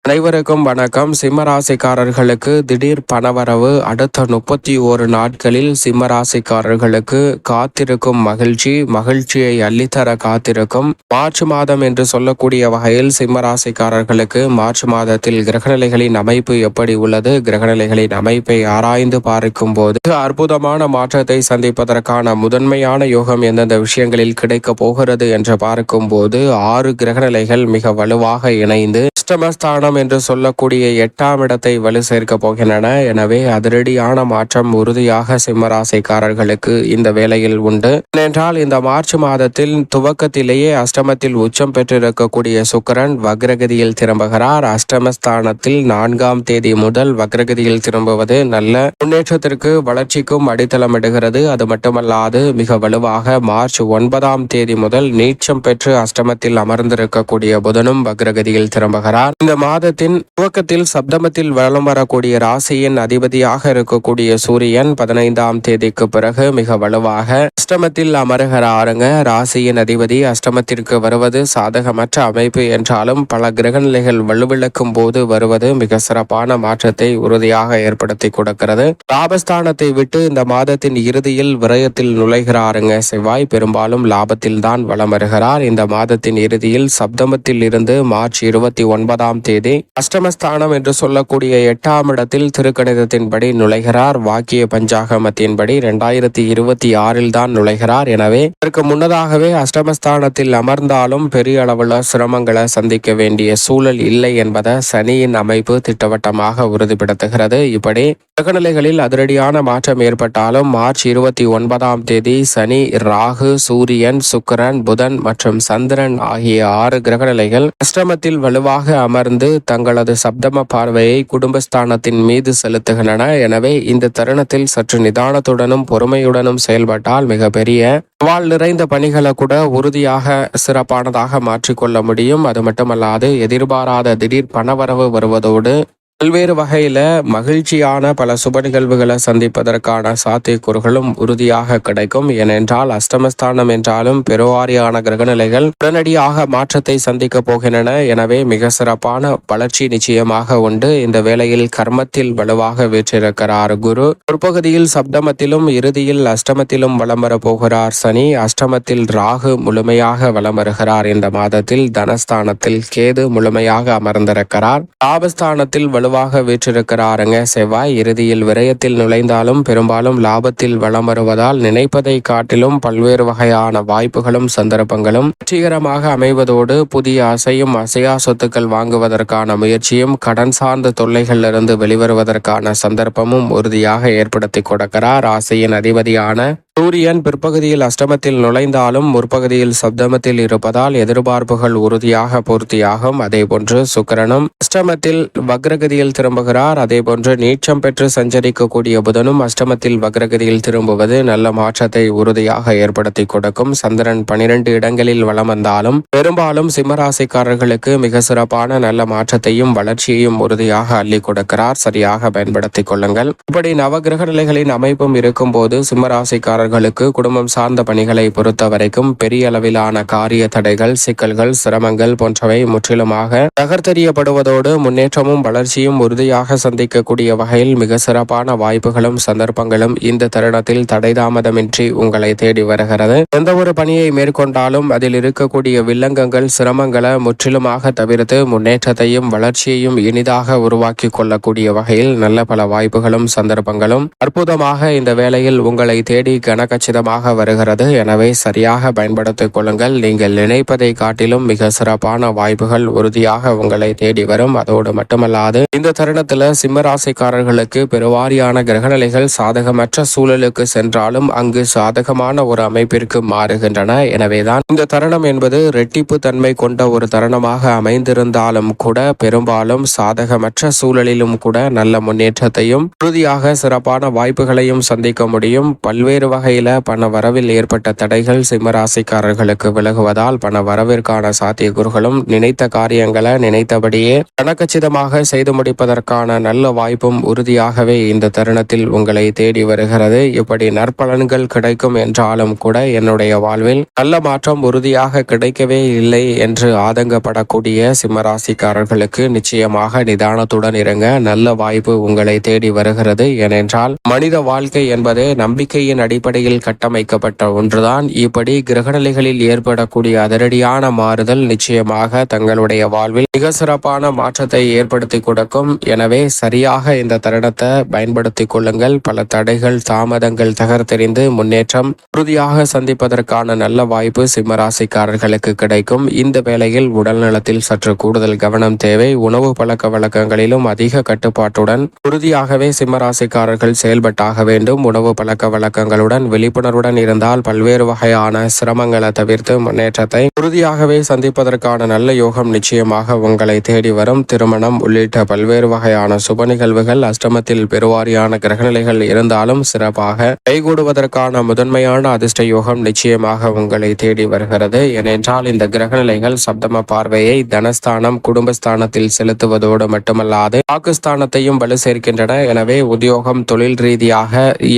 அனைவருக்கும் வணக்கம். சிம்மராசிக்காரர்களுக்கு திடீர் பணவரவு அடுத்த 31 நாட்களில் சிம்மராசிக்காரர்களுக்கு காத்திருக்கும் மகிழ்ச்சியை அள்ளித்தர காத்திருக்கும் மார்ச் மாதம் என்று சொல்லக்கூடிய வகையில் சிம்மராசிக்காரர்களுக்கு மார்ச் மாதத்தில் கிரகநிலைகளின் அமைப்பு எப்படி உள்ளது, கிரகநிலைகளின் அமைப்பை ஆராய்ந்து பார்க்கும் போது அற்புதமான மாற்றத்தை சந்திப்பதற்கான முதன்மையான யோகம் எந்தெந்த விஷயங்களில் கிடைக்க போகிறது என்று பார்க்கும் போது 6 கிரகநிலைகள் மிக வலுவாக இணைந்து அஷ்டமஸ்தானம் என்று சொல்லக்கூடிய 8ஆம் இடத்தை வலு சேர்க்க போகின்றன. எனவே அதிரடியான மாற்றம் உறுதியாக சிம்மராசிக்காரர்களுக்கு இந்த வேளையில் உண்டு. ஏனென்றால் இந்த மார்ச் மாதத்தில் துவக்கத்திலேயே அஷ்டமத்தில் உச்சம் பெற்றிருக்கக்கூடிய சுக்கிரன் வக்ரகதியில் திரும்புகிறார். அஷ்டமஸ்தானத்தில் 4ஆம் தேதி முதல் வக்ரகதியில் திரும்புவது நல்ல முன்னேற்றத்திற்கு வளர்ச்சிக்கும் அடித்தளமிடுகிறது. அது மட்டுமல்லாது மிக வலுவாக மார்ச் 9ஆம் தேதி முதல் நீச்சம் பெற்று அஷ்டமத்தில் அமர்ந்திருக்கக்கூடிய புதனும் வக்ரகதியில் திரும்புகிறார். இந்த மாதத்தின் துவக்கத்தில் சப்தமத்தில் வலம் வரக்கூடிய ராசியின் அதிபதியாக இருக்கக்கூடிய சூரியன் 15ஆம் தேதிக்கு பிறகு மிக வலுவாக அஷ்டமத்தில் அமருகிறாருங்க. ராசியின் அதிபதி அஷ்டமத்திற்கு வருவது சாதகமற்ற அமைப்பு என்றாலும் பல கிரகநிலைகள் வலுவிழக்கும் போது வருவது மிக சிறப்பான மாற்றத்தை உறுதியாக ஏற்படுத்தி கொடுக்கிறது. லாபஸ்தானத்தை விட்டு இந்த மாதத்தின் இறுதியில் விரயத்தில் நுழைகிறாருங்க. செவ்வாய் பெரும்பாலும் லாபத்தில் தான் வலம் வருகிறார். இந்த மாதத்தின் இறுதியில் சப்தமத்தில் இருந்து மார்ச் 29ஆம் தேதி அஷ்டமஸ்தானம் என்று சொல்லக்கூடிய 8ஆம் இடத்தில் திருக்கணிதத்தின்படி நுழைகிறார். வாக்கிய பஞ்சாகமத்தின்படி 2026 தான் நுழைகிறார். எனவே இதற்கு முன்னதாகவே அஷ்டமஸ்தானத்தில் அமர்ந்தாலும் பெரிய அளவுள்ள சிரமங்களை சந்திக்க வேண்டிய சூழல் இல்லை என்பதை சனியின் அமைப்பு திட்டவட்டமாக உறுதிப்படுத்துகிறது. இப்படி கிரகநிலைகளில் அதிரடியான மாற்றம் ஏற்பட்டாலும் மார்ச் 29ஆம் தேதி சனி, ராகு, சூரியன், சுக்கிரன், புதன் மற்றும் சந்திரன் ஆகிய 6 கிரகநிலைகள் அஷ்டமத்தில் வலுவாக அமர்ந்து தங்களது சப்தம பார்வையை குடும்பஸ்தானத்தின் மீது செலுத்துகின்றன. எனவே இந்த தருணத்தில் சற்று நிதானத்துடனும் பொறுமையுடனும் செயல்பட்டால் மிகப்பெரிய சவால் நிறைந்த பணிகளை கூட உறுதியாக சிறப்பானதாக மாற்றிக்கொள்ள முடியும். அது மட்டுமல்லாது எதிர்பாராத திடீர் பணவரவு வருவதோடு பல்வேறு வகையில மகிழ்ச்சியான பல சுப நிகழ்வுகளை சந்திப்பதற்கான சாத்தியக்கூறுகளும் உறுதியாக கிடைக்கும். ஏனென்றால் அஷ்டமஸ்தானம் என்றாலும் பெருவாரியான கிரகநிலைகள் உடனடியாக மாற்றத்தை சந்திக்க போகின்றன. எனவே மிக சிறப்பான வளர்ச்சி நிச்சயமாக உண்டு. இந்த வேளையில் கர்மத்தில் வலுவாக வீற்றிருக்கிறார் குரு. ஒரு சப்தமத்திலும் இறுதியில் அஷ்டமத்திலும் வலம் வர போகிறார் சனி. அஷ்டமத்தில் ராகு முழுமையாக வலம் வருகிறார். இந்த மாதத்தில் தனஸ்தானத்தில் கேது முழுமையாக அமர்ந்திருக்கிறார். லாபஸ்தானத்தில் வலுவாக வீற்றிருக்கிறாருங்க செவ்வாய். இறுதியில் விரயத்தில் நுழைந்தாலும் பெரும்பாலும் லாபத்தில் வலம் வருவதால் நினைப்பதை காட்டிலும் பல்வேறு வகையான வாய்ப்புகளும் சந்தர்ப்பங்களும் வெற்றிகரமாக அமைவதோடு புதிய அசையா சொத்துக்கள் வாங்குவதற்கான முயற்சியும் கடன் சார்ந்த தொல்லைகளிலிருந்து வெளிவருவதற்கான சந்தர்ப்பமும் உறுதியாக ஏற்படுத்தி கொடுக்கிறார். ராசியின் அதிபதியான சூரியன் பிற்பகுதியில் அஷ்டமத்தில் நுழைந்தாலும் முற்பகுதியில் சப்தமத்தில் இருப்பதால் எதிர்பார்ப்புகள் உறுதியாக பூர்த்தியாகும். அதேபோன்று சுக்கிரனும் அஷ்டமத்தில் வக்ரகதியில் திரும்புகிறார். அதேபோன்று நீச்சம் பெற்று சஞ்சரிக்கக்கூடிய புதனும் அஷ்டமத்தில் வக்ரகதியில் திரும்புவது நல்ல மாற்றத்தை உறுதியாக ஏற்படுத்தி கொடுக்கும். சந்திரன் 12 இடங்களில் வலம் வந்தாலும் பெரும்பாலும் சிம்மராசிக்காரர்களுக்கு மிக சிறப்பான நல்ல மாற்றத்தையும் வளர்ச்சியையும் உறுதியாக அள்ளி கொடுக்கிறார். சரியாக பயன்படுத்திக் கொள்ளுங்கள். இப்படி நவகிரக நிலைகளின் அமைப்பும் இருக்கும் போது சிம்மராசிக்காரர்களுக்கு குடும்பம் சார்ந்த பணிகளை பொறுத்த வரைக்கும் பெரிய அளவிலான காரிய தடைகள், சிக்கல்கள், சிரமங்கள் போன்றவை முற்றிலுமாக தகர்த்தெறியப்படுவதோடு முன்னேற்றமும் வளர்ச்சியும் உறுதியாக சந்திக்கக்கூடிய வகையில் மிக சிறப்பான வாய்ப்புகளும் சந்தர்ப்பங்களும் இந்த தருணத்தில் தடைதாமதமின்றி உங்களை தேடி வருகிறது. எந்த ஒரு பணியை மேற்கொண்டாலும் அதில் இருக்கக்கூடிய வில்லங்கங்கள், சிரமங்களை முற்றிலுமாக தவிர்த்து முன்னேற்றத்தையும் வளர்ச்சியையும் இனிதாக உருவாக்கி கொள்ளக்கூடிய வகையில் நல்ல பல வாய்ப்புகளும் சந்தர்ப்பங்களும் அற்புதமாக இந்த வேளையில் உங்களை தேடி கனகச்சிதமாக வருகிறது. எனவே சரியாக பயன்படுத்திக் கொள்ளுங்கள். நீங்கள் நினைப்பதை காட்டிலும் மிக சிறப்பான வாய்ப்புகள் உறுதியாக உங்களை தேடி வரும். அதோடு மட்டுமல்லாது இந்த தருணத்துல சிம்மராசிக்காரர்களுக்கு பெருவாரியான கிரகநிலைகள் சாதகமற்ற சூழலுக்கு சென்றாலும் அங்கு சாதகமான ஒரு அமைப்பிற்கு மாறுகின்றன. எனவேதான் இந்த தருணம் என்பது இரட்டிப்பு தன்மை கொண்ட ஒரு தருணமாக அமைந்திருந்தாலும் கூட பெரும்பாலும் சாதகமற்ற சூழலிலும் கூட நல்ல முன்னேற்றத்தையும் உறுதியாக சிறப்பான வாய்ப்புகளையும் சந்திக்க முடியும். பல்வேறு வகையில பண வரவில் ஏற்பட்ட தடைகள் சிம்மராசிக்காரர்களுக்கு விலகுவதால் பண வரவிற்கான சாத்தியக்கூறுகளும் நினைத்த காரியங்களை நினைத்தபடியே கனகச்சிதமாக செய்து முடிப்பதற்கான நல்ல வாய்ப்பும் உறுதியாகவே இந்த தருணத்தில் உங்களை தேடி வருகிறது. இப்படி நற்பலன்கள் கிடைக்கும் என்றாலும் கூட என்னுடைய வாழ்வில் நல்ல மாற்றம் உறுதியாக கிடைக்கவே இல்லை என்று ஆதங்கப்படக்கூடிய சிம்மராசிக்காரர்களுக்கு நிச்சயமாக நிதானத்துடன் இருங்க. நல்ல வாய்ப்பு உங்களை தேடி வருகிறது. ஏனென்றால் மனித வாழ்க்கை என்பது நம்பிக்கையின் அடிப்படையில் கட்டமைக்கப்பட்ட ஒன்றுதான். இப்படி கிரகநிலைகளில் ஏற்படக்கூடிய அதிரடியான மாறுதல் நிச்சயமாக தங்களுடைய வாழ்வில் மிக சிறப்பான மாற்றத்தை ஏற்படுத்தி கொடுக்கும். எனவே சரியாக இந்த தருணத்தை பயன்படுத்திக் கொள்ளுங்கள். பல தடைகள் தாமதங்கள் தகர்த்தெறிந்து முன்னேற்றம் உறுதியாக சந்திப்பதற்கான நல்ல வாய்ப்பு சிம்மராசிக்காரர்களுக்கு கிடைக்கும். இந்த வேளையில் உடல் நலத்தில் சற்று கூடுதல் கவனம் தேவை. உணவு பழக்க வழக்கங்களிலும் அதிக கட்டுப்பாட்டுடன் உறுதியாகவே சிம்மராசிக்காரர்கள் செயல்பட்டாக வேண்டும். உணவு பழக்க வழக்கங்களுடன் விழிப்புணர்வுடன் இருந்தால் பல்வேறு வகையான சிரமங்களை தவிர்த்து முன்னேற்றத்தை உறுதியாகவே சந்திப்பதற்கான நல்ல யோகம் நிச்சயமாக உங்களை தேடி வரும். திருமணம் உள்ளிட்ட பல்வேறு வகையான சுப நிகழ்வுகள் அஷ்டமத்தில் பெருவாரியான கிரகநிலைகள் இருந்தாலும் சிறப்பாக கைகூடுவதற்கான முதன்மையான அதிர்ஷ்ட யோகம் நிச்சயமாக உங்களை தேடி வருகிறது. ஏனென்றால் இந்த கிரகநிலைகள் சப்தம பார்வையை தனஸ்தானம் குடும்பஸ்தானத்தில் செலுத்துவதோடு மட்டுமல்லாது பாகிஸ்தானத்தையும் வலு சேர்க்கின்றன. எனவே உத்தியோகம் தொழில் ரீதியாக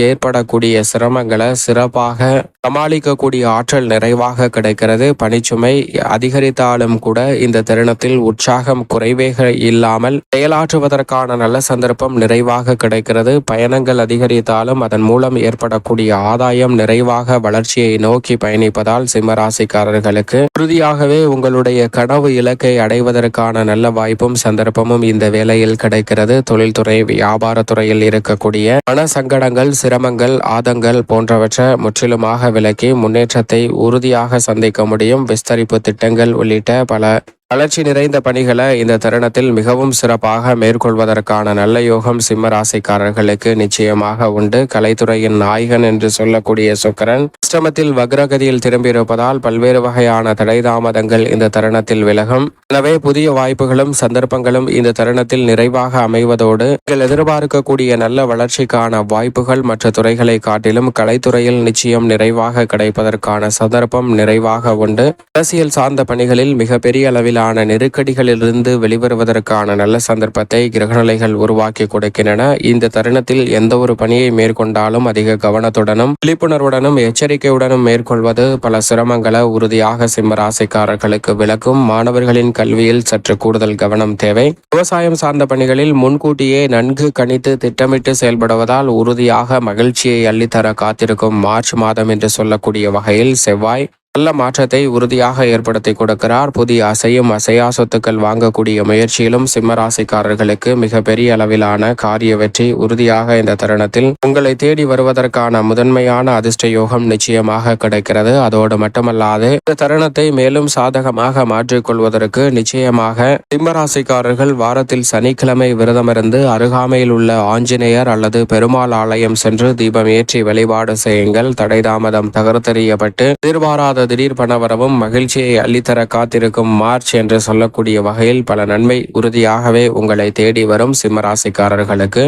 ஏற்படக்கூடிய சிரமங்களை சிறப்பாக சமாளிக்கக்கூடிய ஆற்றல் நிறைவாக கிடைக்கிறது. பணிச்சுமை அதிகரித்தாலும் கூட இந்த தருணத்தில் உற்சாகம் குறைவேக இல்லாமல் செயலாற்றுவதற்கான நல்ல சந்தர்ப்பம் நிறைவாக கிடைக்கிறது. பயணங்கள் அதிகரித்தாலும் அதன் மூலம் ஏற்படக்கூடிய ஆதாயம் நிறைவாக வளர்ச்சியை நோக்கி பயணிப்பதால் சிம்மராசிக்காரர்களுக்கு உறுதியாகவே உங்களுடைய கனவு இலக்கை அடைவதற்கான நல்ல வாய்ப்பும் சந்தர்ப்பமும் இந்த வேளையில் கிடைக்கிறது. தொழில்துறை வியாபாரத்துறையில் இருக்கக்கூடிய மன சங்கடங்கள் சிரமங்கள் ஆதங்கள் போன்றவற்றை முற்றிலுமாக விலக்கி முன்னேற்றத்தை உறுதியாக சந்திக்க முடியும். விஸ்தரிப்பு திட்டங்கள் உள்ளிட்ட பல வளர்ச்சி நிறைந்த பணிகளை இந்த தருணத்தில் மிகவும் சிறப்பாக மேற்கொள்வதற்கான நல்ல யோகம் சிம்ம ராசிக்காரர்களுக்கு நிச்சயமாக உண்டு. கலைத்துறையின் நாயகன் என்று சொல்லக்கூடிய சுக்கிரன் அஷ்டமத்தில் வக்ரகதியில் திரும்பியிருப்பதால் பல்வேறு வகையான தடை தாமதங்கள் இந்த தருணத்தில் விலகும். எனவே புதிய வாய்ப்புகளும் சந்தர்ப்பங்களும் இந்த தருணத்தில் நிறைவாக அமைவதோடு நீங்கள் எதிர்பார்க்கக்கூடிய நல்ல வளர்ச்சிக்கான வாய்ப்புகள் மற்ற துறைகளை காட்டிலும் கலைத்துறையில் நிச்சயம் நிறைவாக கிடைப்பதற்கான சந்தர்ப்பம் நிறைவாக உண்டு. அரசியல் சார்ந்த பணிகளில் மிகப்பெரிய அளவில் நெருக்கடிகளிலிருந்து வெளிவருவதற்கான நல்ல சந்தர்ப்பத்தை கிரகநிலைகள் உருவாக்கி கொடுக்கின்றன. இந்த தருணத்தில் எந்த ஒரு பணியை மேற்கொண்டாலும் அதிக கவனத்துடனும் விழிப்புணர்வுடனும் எச்சரிக்கையுடனும் மேற்கொள்வது பல சிரமங்களை உறுதியாக சிம்ம ராசிக்காரர்களுக்கு விளக்கும். மாணவர்களின் கல்வியில் சற்று கூடுதல் கவனம் தேவை. விவசாயம் சார்ந்த பணிகளில் முன்கூட்டியே நன்கு கணித்து திட்டமிட்டு செயல்படுவதால் உறுதியாக மகிழ்ச்சியை அள்ளித்தர காத்திருக்கும் மார்ச் மாதம் என்று சொல்லக்கூடிய வகையில் செவ்வாய் நல்ல மாற்றத்தை உறுதியாக ஏற்படுத்தி கொடுக்கிறார். புதிய அசையும் அசையா சொத்துக்கள் வாங்கக்கூடிய முயற்சியிலும் சிம்மராசிக்காரர்களுக்கு மிக பெரிய அளவிலான காரிய வெற்றி உறுதியாக இந்த தருணத்தில் உங்களை தேடி வருவதற்கான முதன்மையான அதிர்ஷ்ட யோகம் நிச்சயமாக கிடைக்கிறது. அதோடு மட்டுமல்லாது இந்த தருணத்தை மேலும் சாதகமாக மாற்றிக்கொள்வதற்கு நிச்சயமாக சிம்மராசிக்காரர்கள் வாரத்தில் சனிக்கிழமை விரதமிருந்து அருகாமையில் உள்ள ஆஞ்சநேயர் அல்லது பெருமாள் ஆலயம் சென்று தீபம் ஏற்றி வழிபாடு செய்யுங்கள். தடை தாமதம் தகர்த்தெறியப்பட்டு எதிர்பாராத திடீர் பணவரவும் மகிழ்ச்சியை அள்ளித்தர காத்திருக்கும் மார்ச் என்று சொல்லக்கூடிய வகையில் பல நன்மை உறுதியாகவே உங்களை தேடி வரும் சிம்மராசிக்காரர்களுக்கு